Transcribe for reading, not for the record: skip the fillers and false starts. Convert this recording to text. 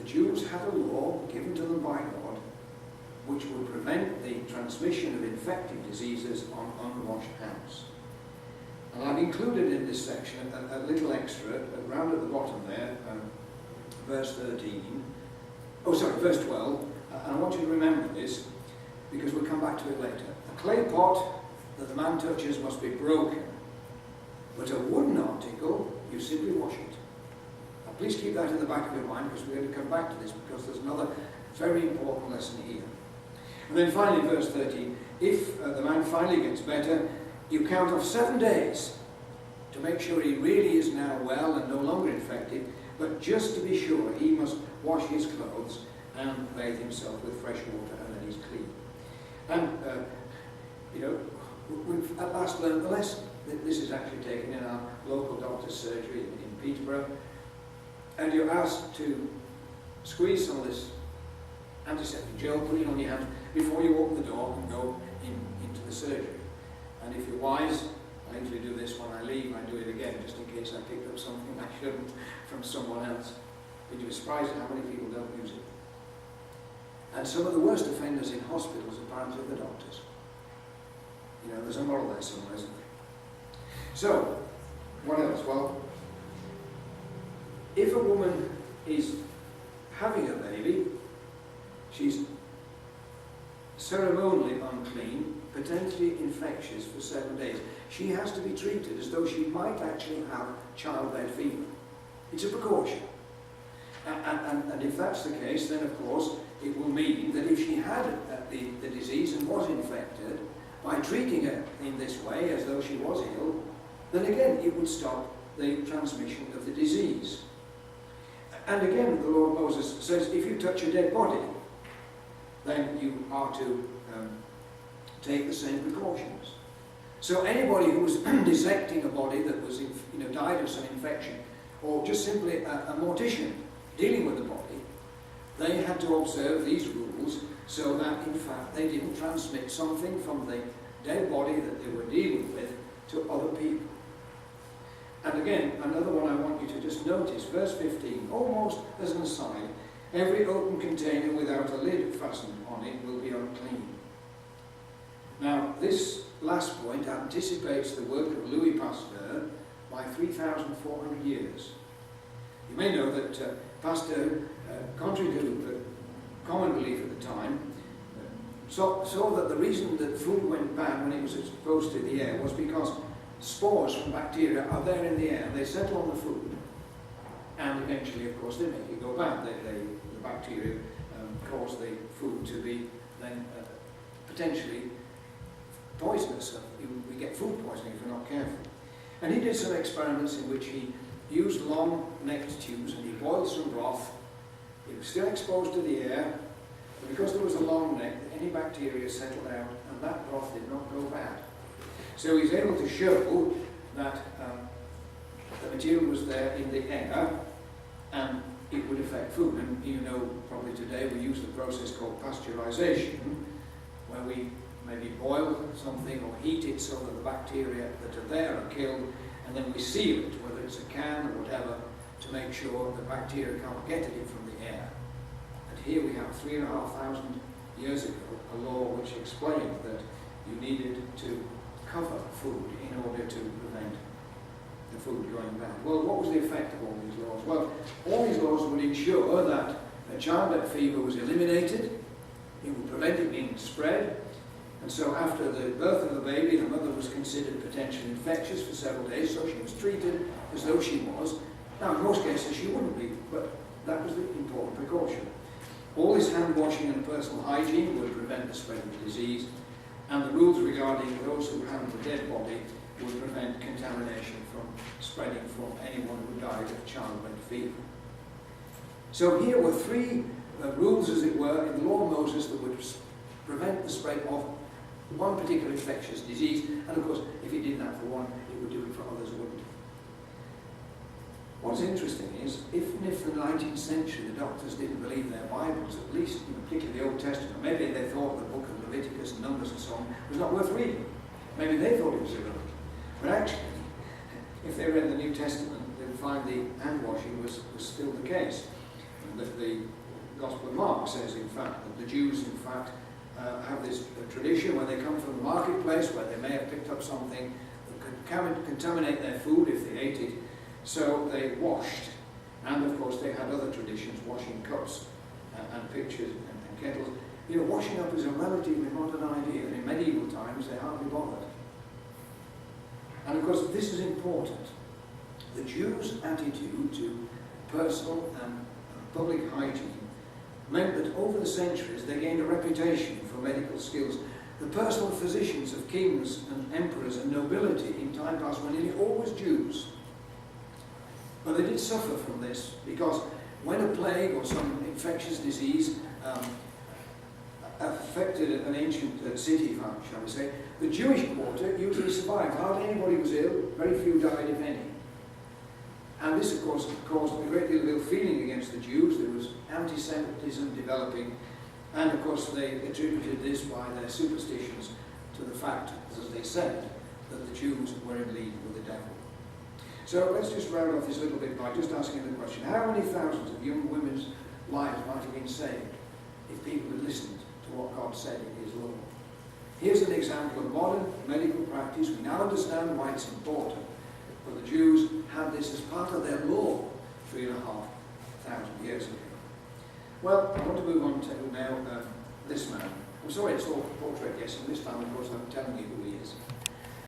the Jews had a law given to them by God which would prevent the transmission of infected diseases on unwashed hands. And I've included in this section a little extra, around at the bottom there, verse 13. Oh, sorry, verse 12. And I want you to remember this, because we'll come back to it later. A clay pot that the man touches must be broken, but a wooden article, you simply wash it. Now, please keep that in the back of your mind, because we're going to come back to this, because there's another very important lesson here. And then finally, verse 13, if the man finally gets better, you count off 7 days to make sure he really is now well and no longer infected, but just to be sure, he must wash his clothes and bathe himself with fresh water, and then he's clean. And, we've at last learned the lesson. This is actually taken in our local doctor's surgery in Peterborough. And you're asked to squeeze some of this antiseptic gel, put it on your hand before you open the door and go into the surgery. And if you're wise, I usually do this when I leave. I do it again just in case I picked up something I shouldn't from someone else. But you're surprised at how many people don't use it. And some of the worst offenders in hospitals apparently are the doctors. You know, there's a moral there somewhere, isn't there? So, what else? Well, if a woman is having a baby, she's ceremonially unclean, potentially infectious for 7 days. She has to be treated as though she might actually have childbed fever. It's a precaution. And if that's the case, then of course it will mean that if she had the disease and was infected, by treating her in this way as though she was ill, then again it would stop the transmission of the disease. And again, the Lord Moses says, if you touch a dead body, then you are to take the same precautions. So anybody who was dissecting a body that was, died of some infection, or just simply a mortician dealing with the body, they had to observe these rules so that, in fact, they didn't transmit something from the dead body that they were dealing with to other people. And again, another one I want you to just notice, verse 15, almost as an aside, every open container without a lid fastened on it will be unclean. Now, this last point anticipates the work of Louis Pasteur by 3,400 years. You may know that Pasteur, contrary to common belief at the time, saw that the reason that food went bad when it was exposed to the air was because spores from bacteria are there in the air. They settle on the food, and eventually, of course, they make it go bad. The bacteria cause the food to be then potentially poisonous. We get food poisoning if we're not careful. And he did some experiments in which he used long-necked tubes and he boiled some broth. It was still exposed to the air, but because there was a long neck, any bacteria settled out, and that broth did not go bad. So he's able to show that the material was there in the air, and it would affect food. And you know, probably today we use the process called pasteurization, where we maybe boil something or heat it so that the bacteria that are there are killed, and then we seal it, whether it's a can or whatever, to make sure the bacteria can't get at it from the air. And here we have 3,500 years ago a law which explained that you needed to cover food in order to prevent the food going bad. Well, what was the effect of all these laws? Well, all these laws would ensure that childbed fever was eliminated, it would prevent it being spread, and so after the birth of the baby, the mother was considered potentially infectious for several days, so she was treated as though she was. Now, in most cases she wouldn't be, but that was the important precaution. All this hand washing and personal hygiene would prevent the spread of the disease, and the rules regarding those who handled the dead body would prevent contamination from spreading from anyone who died of childbed fever. So here were three rules, as it were, in the law of Moses that would prevent the spread of one particular infectious disease, and of course, if it did that for one, it would do it for others, wouldn't it? What's interesting is, even if in the 19th century the doctors didn't believe their Bibles, at least, particularly the Old Testament, maybe they thought the book of Leviticus and Numbers and so on was not worth reading. Maybe they thought it was irrelevant. But actually, if they read the New Testament, they would find the hand washing was still the case. The Gospel of Mark says, in fact, that the Jews, in fact, have this tradition when they come from the marketplace, where they may have picked up something that could contaminate their food if they ate it, so they washed. And of course they had other traditions, washing cups and pitchers and kettles. You know, washing up is a relatively modern idea, and in medieval times they hardly bothered. And of course this is important. The Jews' attitude to personal and public hygiene meant that over the centuries they gained a reputation for medical skills. The personal physicians of kings and emperors and nobility in time past were nearly always Jews. But they did suffer from this, because when a plague or some infectious disease affected an ancient city, shall we say, the Jewish quarter usually survived. Hardly anybody was ill, very few died, if any. And this, of course, caused a great deal of ill feeling against the Jews. There was anti-Semitism developing, and of course they attributed this by their superstitions to the fact, as they said, that the Jews were in league with the devil. So let's just round off this a little bit by just asking the question, how many thousands of young women's lives might have been saved if people had listened to what God said in His law? Here's an example of modern medical practice. We now understand why it's important, but the Jews had this as part of their law 3,500 years ago. Well, I want to move on to now this man. I'm sorry it's all portrait, yes, and this time, of course, I'm telling you who he is.